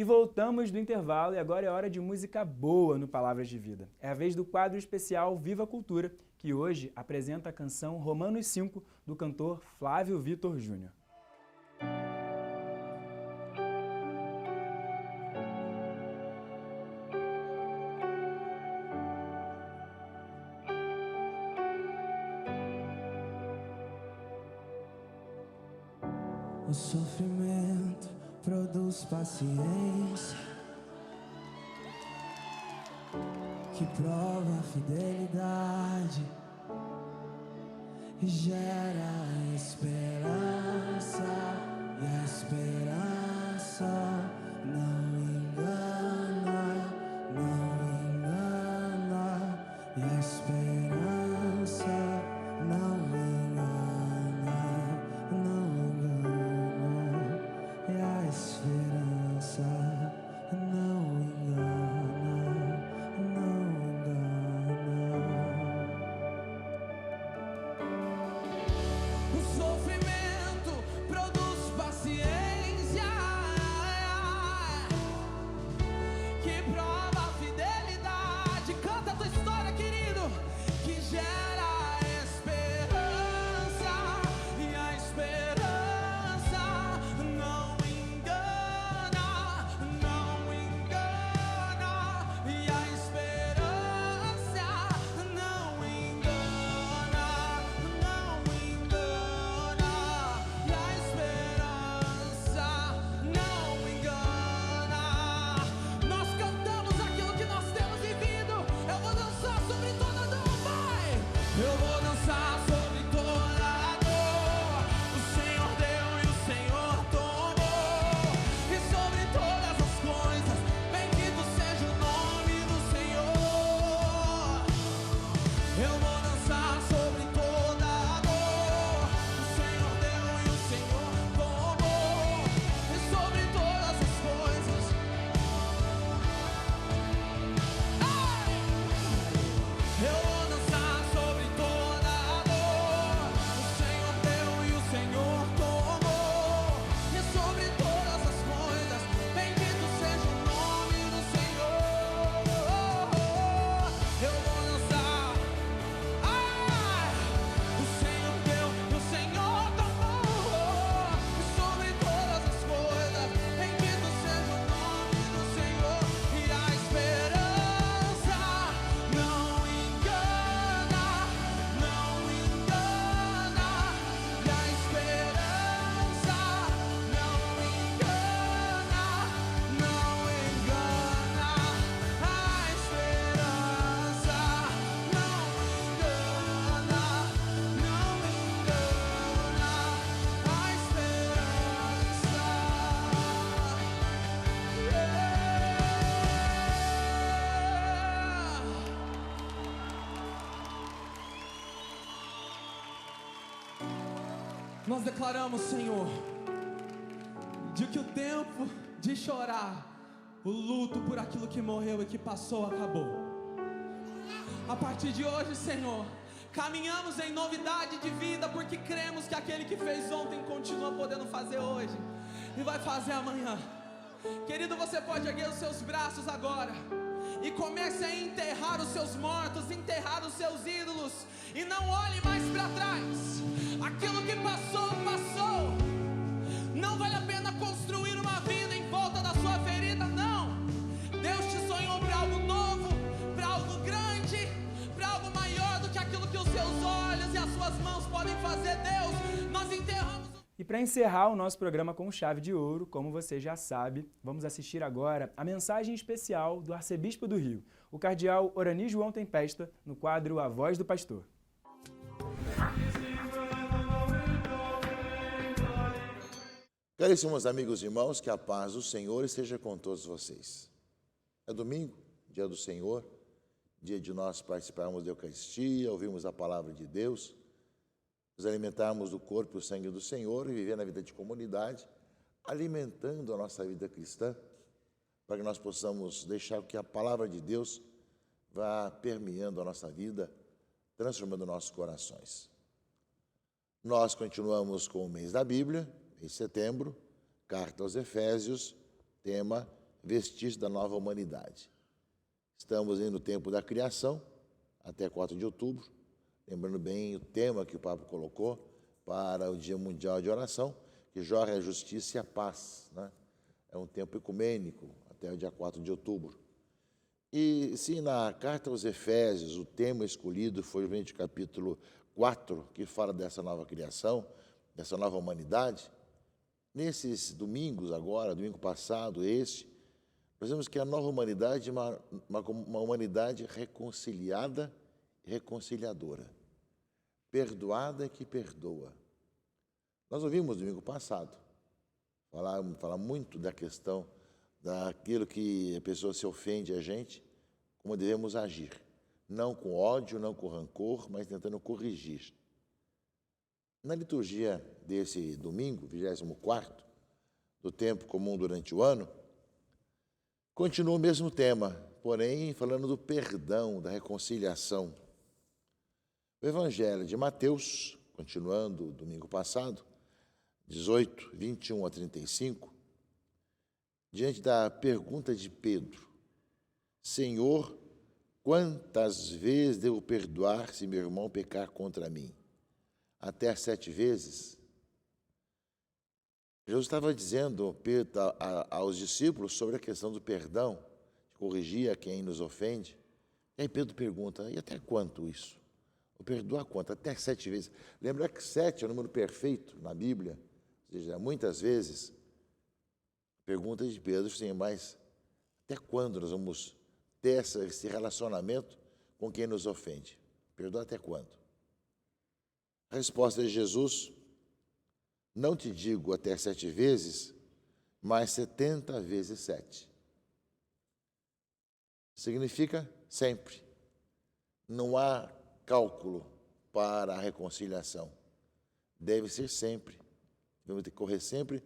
voltamos do intervalo e agora é hora de música boa no Palavras de Vida. É a vez do quadro especial Viva a Cultura, que hoje apresenta a canção Romanos 5, do cantor Flávio Vitor Júnior. O sofrimento produz paciência, que prova a fidelidade e gera esperança, e a esperança não engana, e a esperança não engana, e a esperança não engana, O sofrimento produz paciência, que prova a fidelidade. Canta a tua história, querido, que gera esperança, e a esperança não engana, e a esperança não engana, e a esperança não engana. Nós cantamos aquilo que nós temos vivido. Eu vou dançar sobre toda dor, vai! Eu vou dançar sobre toda dor. O Senhor deu e o Senhor tomou, e sobre todas as coisas, bendito seja o nome do Senhor. Eu vou dançar sobre toda dor. O Senhor deu e o Senhor tomou, e sobre todas as coisas. Eu vou dançar sobre toda dor. O Senhor deu e o Senhor tomou, e sobre todas as coisas, bendito seja o nome do Senhor. Eu vou dançar. O Senhor deu e o Senhor tomou, e sobre todas as coisas, bendito seja o nome do Senhor. E a esperança não engana, e a esperança não engana, a esperança não engana, a Nós declaramos, Senhor, de que o tempo de chorar, o luto por aquilo que morreu e que passou, acabou. A partir de hoje, Senhor, caminhamos em novidade de vida, porque cremos que aquele que fez ontem continua podendo fazer hoje e vai fazer amanhã. Querido, você pode erguer os seus braços agora e comece a enterrar os seus mortos, enterrar os seus ídolos, e não olhe mais para trás. Aquilo que passou, passou. Não vale a pena construir uma vida em volta da sua ferida, não. Deus te sonhou para algo novo, para algo grande, para algo maior do que aquilo que os seus olhos e as suas mãos podem fazer. Deus, nós enterramos. E para encerrar o nosso programa com chave de ouro, como você já sabe, vamos assistir agora a mensagem especial do Arcebispo do Rio, o cardeal Orani João Tempesta, no quadro A Voz do Pastor. Caríssimos amigos e irmãos, que a paz do Senhor esteja com todos vocês. É domingo, dia do Senhor, dia de nós participarmos da Eucaristia, ouvirmos a palavra de Deus, nos alimentarmos do corpo e do sangue do Senhor e viver na vida de comunidade, alimentando a nossa vida cristã, para que nós possamos deixar que a palavra de Deus vá permeando a nossa vida, transformando nossos corações. Nós continuamos com o mês da Bíblia, em setembro, carta aos Efésios, tema vestígios da nova humanidade. Estamos aí no tempo da criação, até 4 de outubro, lembrando bem o tema que o Papa colocou para o Dia Mundial de Oração, que jorra a justiça e a paz, né? É um tempo ecumênico, até o dia 4 de outubro. E se na carta aos Efésios o tema escolhido foi o capítulo 4, que fala dessa nova criação, dessa nova humanidade, nesses domingos agora, domingo passado, nós vemos que a nova humanidade é uma humanidade reconciliada e reconciliadora, perdoada e que perdoa. Nós ouvimos domingo passado falar muito da questão daquilo que a pessoa se ofende a gente, como devemos agir. Não com ódio, não com rancor, mas tentando corrigir. Na liturgia desse domingo, 24º, do tempo comum durante o ano, continua o mesmo tema, porém falando do perdão, da reconciliação. O Evangelho de Mateus, continuando o domingo passado, 18, 21 a 35, diante da pergunta de Pedro: Senhor, quantas vezes devo perdoar se meu irmão pecar contra mim? Até 7 vezes? Jesus estava dizendo aos discípulos sobre a questão do perdão, de corrigir a quem nos ofende. E aí Pedro pergunta: e até quanto isso? O perdoar quanto? Até 7 vezes. Lembra que 7 é o número perfeito na Bíblia? Ou seja, muitas vezes, pergunta de Pedro, sim, mas até quando nós vamos ter esse relacionamento com quem nos ofende? Perdoar até quando? A resposta de Jesus: não te digo até 7 vezes, mas 70 vezes 7. Significa sempre. Não há cálculo para a reconciliação. Deve ser sempre. Devemos ter que correr sempre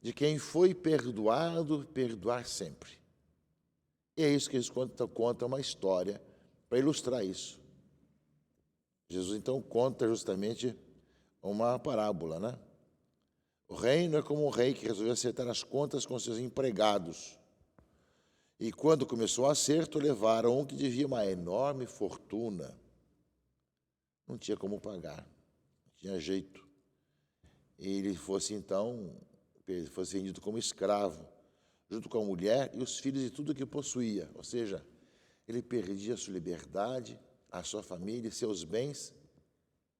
de quem foi perdoado, perdoar sempre. E é isso que eles contam uma história para ilustrar isso. Jesus, então, conta justamente uma parábola, né? O reino é como um rei que resolveu acertar as contas com seus empregados. E quando começou o acerto, levaram um que devia uma enorme fortuna. Não tinha como pagar, não tinha jeito. E ele fosse vendido como escravo, junto com a mulher e os filhos e tudo o que possuía. Ou seja, ele perdia a sua liberdade, a sua família e seus bens.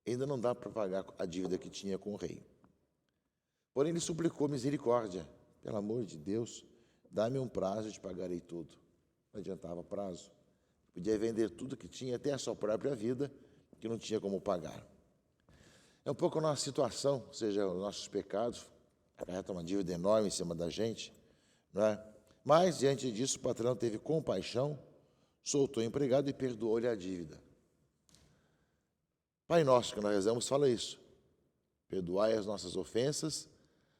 Ainda não dá para pagar a dívida que tinha com o rei. Porém, ele suplicou misericórdia. Pelo amor de Deus, dá-me um prazo e te pagarei tudo. Não adiantava prazo. Podia vender tudo que tinha, até a sua própria vida, que não tinha como pagar. É um pouco a nossa situação, ou seja, os nossos pecados acarretam uma dívida enorme em cima da gente, não é? Mas, diante disso, o patrão teve compaixão, soltou o empregado e perdoou-lhe a dívida. Pai Nosso, que nós rezamos, fala isso. Perdoai as nossas ofensas,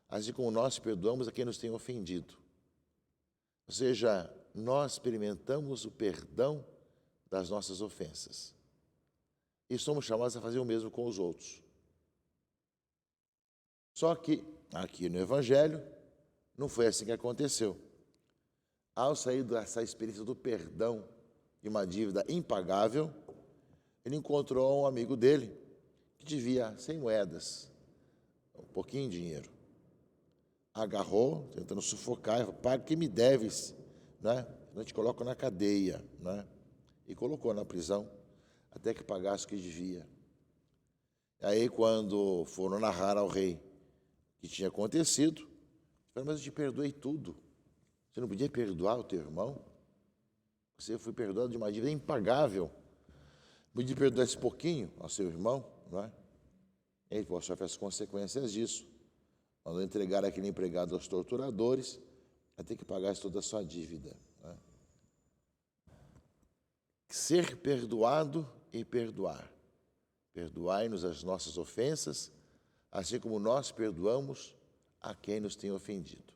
assim como nós perdoamos a quem nos tem ofendido. Ou seja, nós experimentamos o perdão das nossas ofensas. E somos chamados a fazer o mesmo com os outros. Só que, aqui no Evangelho, não foi assim que aconteceu. Ao sair dessa experiência do perdão de uma dívida impagável, ele encontrou um amigo dele que devia 100 moedas, um pouquinho de dinheiro. Agarrou, tentando sufocar, falou: paga que me deves, né? Eu te coloco na cadeia, né? E colocou na prisão até que pagasse o que devia. Aí, quando foram narrar ao rei o que tinha acontecido, ele falou: mas eu te perdoei tudo. Você não podia perdoar o teu irmão? Você foi perdoado de uma dívida impagável. Podia perdoar esse pouquinho ao seu irmão, não é? Ele sofre as consequências disso. Mandou entregar aquele empregado aos torturadores, vai ter que pagar toda a sua dívida. Né? Ser perdoado e perdoar. Perdoai-nos as nossas ofensas, assim como nós perdoamos a quem nos tem ofendido.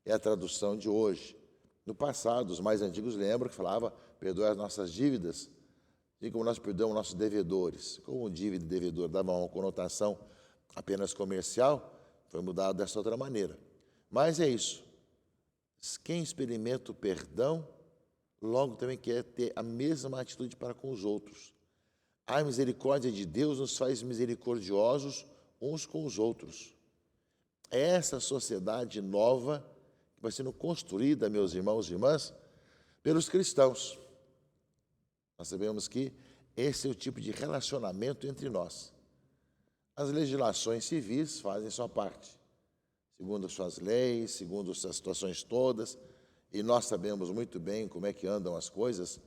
É a tradução de hoje. No passado, os mais antigos lembram que falava: perdoai as nossas dívidas, assim como nós perdoamos nossos devedores. Como dívida e devedor dava uma conotação apenas comercial, foi mudado dessa outra maneira. Mas é isso. Quem experimenta o perdão, logo também quer ter a mesma atitude para com os outros. A misericórdia de Deus nos faz misericordiosos uns com os outros. É essa sociedade nova que vai sendo construída, meus irmãos e irmãs, pelos cristãos. Nós sabemos que esse é o tipo de relacionamento entre nós. As legislações civis fazem sua parte, segundo as suas leis, segundo as situações todas, e nós sabemos muito bem como é que andam as coisas,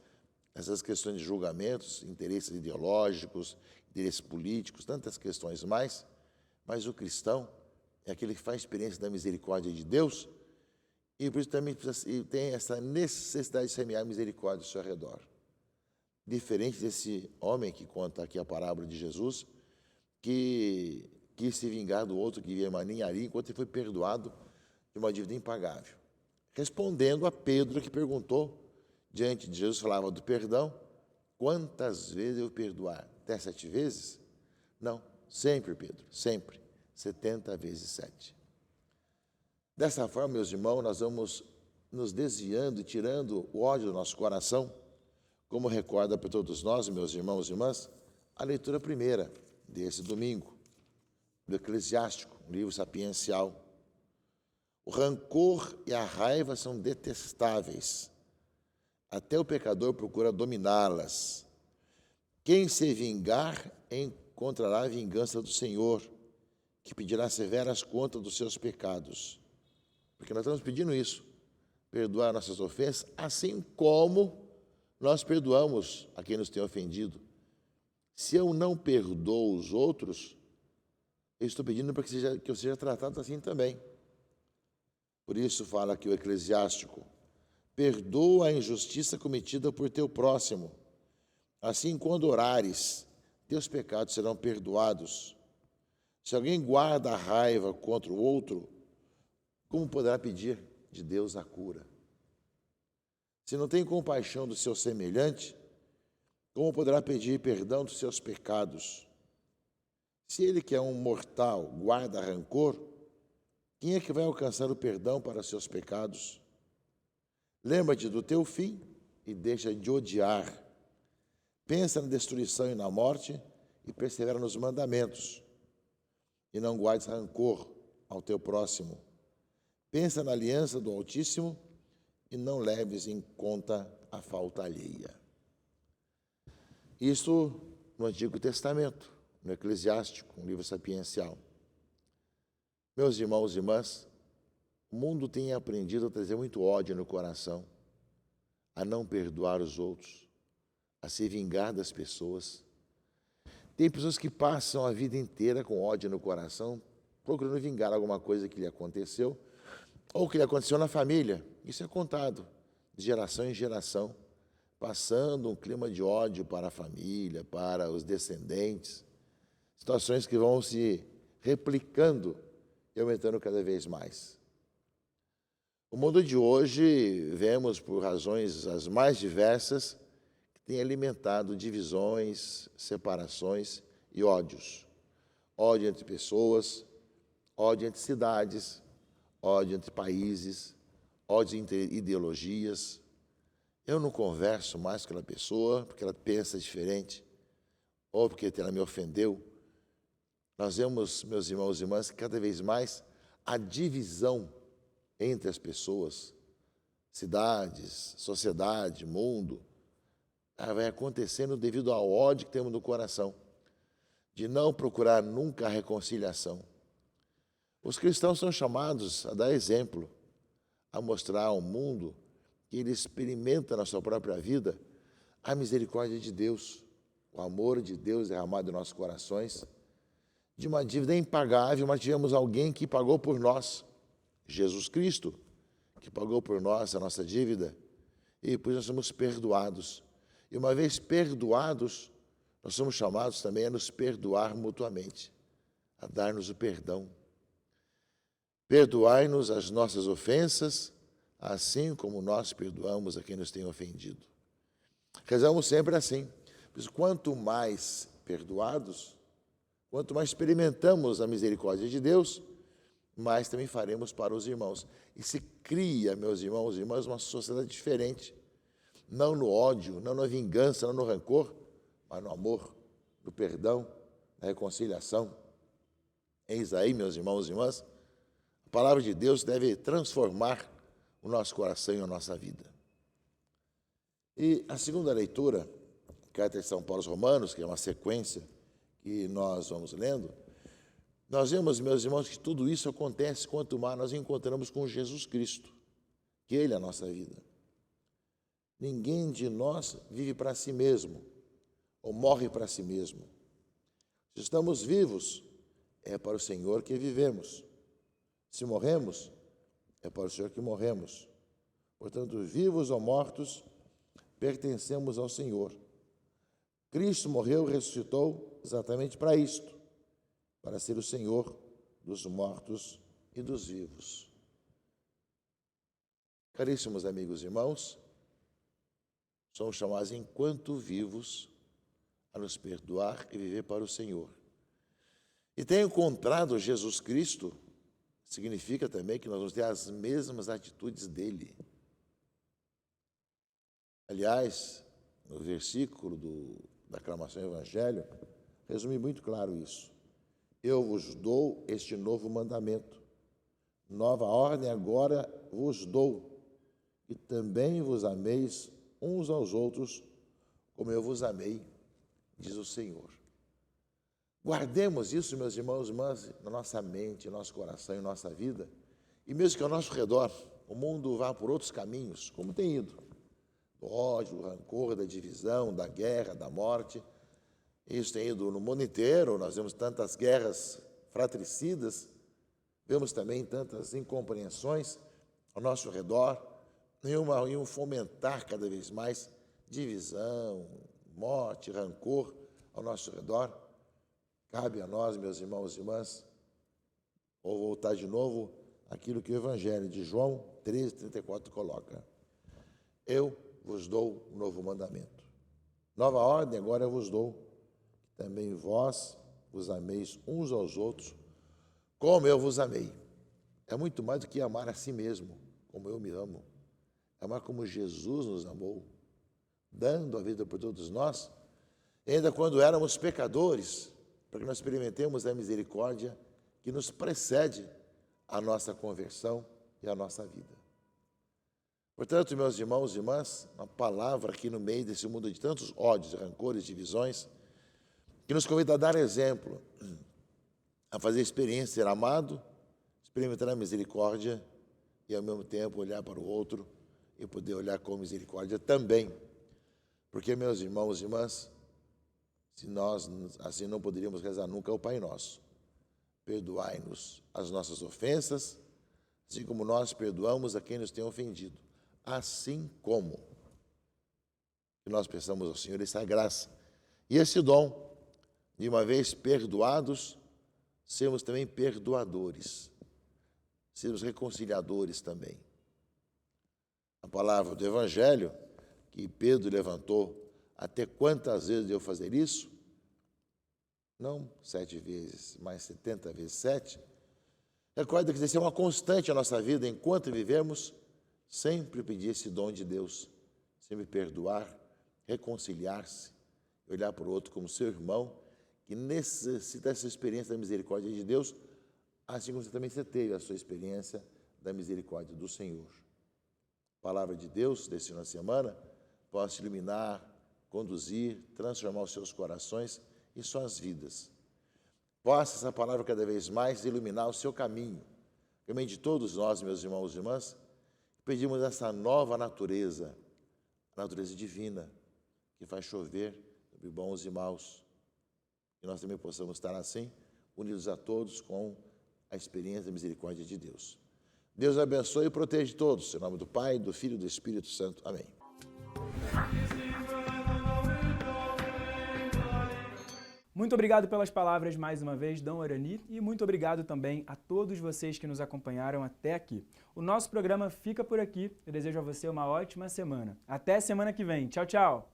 essas questões de julgamentos, interesses ideológicos, interesses políticos, tantas questões mais, mas o cristão é aquele que faz experiência da misericórdia de Deus e por isso também tem essa necessidade de semear misericórdia ao seu redor. Diferente desse homem que conta aqui a parábola de Jesus, que quis se vingar do outro que vivia maninharia enquanto ele foi perdoado de uma dívida impagável. Respondendo a Pedro, que perguntou, diante de Jesus, falava do perdão, quantas vezes eu perdoar? Até 7 vezes? Não, sempre, Pedro, sempre, 70 vezes 7. Dessa forma, meus irmãos, nós vamos nos desviando e tirando o ódio do nosso coração, como recorda para todos nós, meus irmãos e irmãs, a leitura primeira desse domingo, do Eclesiástico, um livro sapiencial. O rancor e a raiva são detestáveis. Até o pecador procura dominá-las. Quem se vingar encontrará a vingança do Senhor, que pedirá severas contas dos seus pecados. Porque nós estamos pedindo isso, perdoar nossas ofensas, assim como nós perdoamos a quem nos tem ofendido. Se eu não perdoo os outros, eu estou pedindo para que eu seja tratado assim também. Por isso fala aqui o Eclesiástico, perdoa a injustiça cometida por teu próximo. Assim, quando orares, teus pecados serão perdoados. Se alguém guarda a raiva contra o outro, como poderá pedir de Deus a cura? Se não tem compaixão do seu semelhante, como poderá pedir perdão dos seus pecados? Se ele que é um mortal guarda rancor, quem é que vai alcançar o perdão para os seus pecados? Lembra-te do teu fim e deixa de odiar. Pensa na destruição e na morte e persevera nos mandamentos. E não guardes rancor ao teu próximo. Pensa na aliança do Altíssimo e não leves em conta a falta alheia. Isso no Antigo Testamento, no Eclesiástico, um livro sapiencial. Meus irmãos e irmãs, o mundo tem aprendido a trazer muito ódio no coração, a não perdoar os outros, a se vingar das pessoas. Tem pessoas que passam a vida inteira com ódio no coração, procurando vingar alguma coisa que lhe aconteceu, ou que lhe aconteceu na família. Isso é contado de geração em geração, passando um clima de ódio para a família, para os descendentes, situações que vão se replicando e aumentando cada vez mais. O mundo de hoje, vemos por razões as mais diversas, que tem alimentado divisões, separações e ódios. Ódio entre pessoas, ódio entre cidades, ódio entre países, ódio entre ideologias. Eu não converso mais com aquela pessoa porque ela pensa diferente, ou porque ela me ofendeu. Nós vemos, meus irmãos e irmãs, cada vez mais a divisão entre as pessoas, cidades, sociedade, mundo, ela vai acontecendo devido ao ódio que temos no coração, de não procurar nunca a reconciliação. Os cristãos são chamados a dar exemplo, a mostrar ao mundo que ele experimenta na sua própria vida a misericórdia de Deus, o amor de Deus derramado em nossos corações, de uma dívida impagável, mas tivemos alguém que pagou por nós, Jesus Cristo, que pagou por nós a nossa dívida, e por isso nós somos perdoados. E uma vez perdoados, nós somos chamados também a nos perdoar mutuamente, a dar-nos o perdão. Perdoai-nos as nossas ofensas, assim como nós perdoamos a quem nos tem ofendido. Rezamos sempre assim, pois quanto mais perdoados, quanto mais experimentamos a misericórdia de Deus, mas também faremos para os irmãos. E se cria, meus irmãos e irmãs, uma sociedade diferente. Não no ódio, não na vingança, não no rancor, mas no amor, no perdão, na reconciliação. Eis aí, meus irmãos e irmãs, a palavra de Deus deve transformar o nosso coração e a nossa vida. E a segunda leitura, Carta de São Paulo aos Romanos, que é uma sequência que nós vamos lendo, nós vemos, meus irmãos, que tudo isso acontece quanto mais nós encontramos com Jesus Cristo, que Ele é a nossa vida. Ninguém de nós vive para si mesmo, ou morre para si mesmo. Se estamos vivos, é para o Senhor que vivemos. Se morremos, é para o Senhor que morremos. Portanto, vivos ou mortos, pertencemos ao Senhor. Cristo morreu e ressuscitou exatamente para isto, para ser o Senhor dos mortos e dos vivos. Caríssimos amigos e irmãos, somos chamados, enquanto vivos, a nos perdoar e viver para o Senhor. E ter encontrado Jesus Cristo significa também que nós vamos ter as mesmas atitudes dele. Aliás, no versículo da aclamação do Evangelho, resume muito claro isso. Eu vos dou este novo mandamento. Nova ordem agora vos dou, e também vos ameis uns aos outros, como eu vos amei, diz o Senhor. Guardemos isso, meus irmãos e irmãs, na nossa mente, no nosso coração e nossa vida, e mesmo que ao nosso redor o mundo vá por outros caminhos, como tem ido, do ódio, do rancor, da divisão, da guerra, da morte. Isso tem ido no mundo inteiro, nós vemos tantas guerras fratricidas, vemos também tantas incompreensões ao nosso redor, e um fomentar cada vez mais divisão, morte, rancor ao nosso redor. Cabe a nós, meus irmãos e irmãs, vou voltar de novo àquilo que o Evangelho de João 13:34 coloca. Eu vos dou um novo mandamento. Nova ordem agora eu vos dou, que também vós vos ameis uns aos outros, como eu vos amei. É muito mais do que amar a si mesmo, como eu me amo. Amar como Jesus nos amou, dando a vida por todos nós, ainda quando éramos pecadores, para que nós experimentemos a misericórdia que nos precede a nossa conversão e a nossa vida. Portanto, meus irmãos e irmãs, uma palavra aqui no meio desse mundo de tantos ódios, rancores, divisões, que nos convida a dar exemplo, a fazer experiência, ser amado, experimentar a misericórdia e, ao mesmo tempo, olhar para o outro e poder olhar com misericórdia também. Porque, meus irmãos e irmãs, se nós assim não poderíamos rezar nunca o Pai Nosso. Perdoai-nos as nossas ofensas, assim como nós perdoamos a quem nos tem ofendido. Assim como que nós peçamos ao Senhor essa graça e esse dom, de uma vez perdoados, sermos também perdoadores, sermos reconciliadores também. A palavra do Evangelho, que Pedro levantou, até quantas vezes devo fazer isso? Não 7 vezes, mas 70 vezes 7. Recorda que isso é uma constante na nossa vida, enquanto vivemos, sempre pedir esse dom de Deus, sempre perdoar, reconciliar-se, olhar para o outro como seu irmão, que necessita dessa experiência da misericórdia de Deus, assim como você teve a sua experiência da misericórdia do Senhor. A palavra de Deus, desse final de semana, possa iluminar, conduzir, transformar os seus corações e suas vidas. Possa essa palavra cada vez mais iluminar o seu caminho, o caminho de todos nós, meus irmãos e irmãs. Pedimos essa nova natureza, a natureza divina, que faz chover sobre bons e maus. Que nós também possamos estar assim, unidos a todos com a experiência da misericórdia de Deus. Deus abençoe e protege todos. Em nome do Pai, do Filho e do Espírito Santo. Amém. Muito obrigado pelas palavras mais uma vez, Dom Orani, e muito obrigado também a todos vocês que nos acompanharam até aqui. O nosso programa fica por aqui. Eu desejo a você uma ótima semana. Até semana que vem. Tchau, tchau!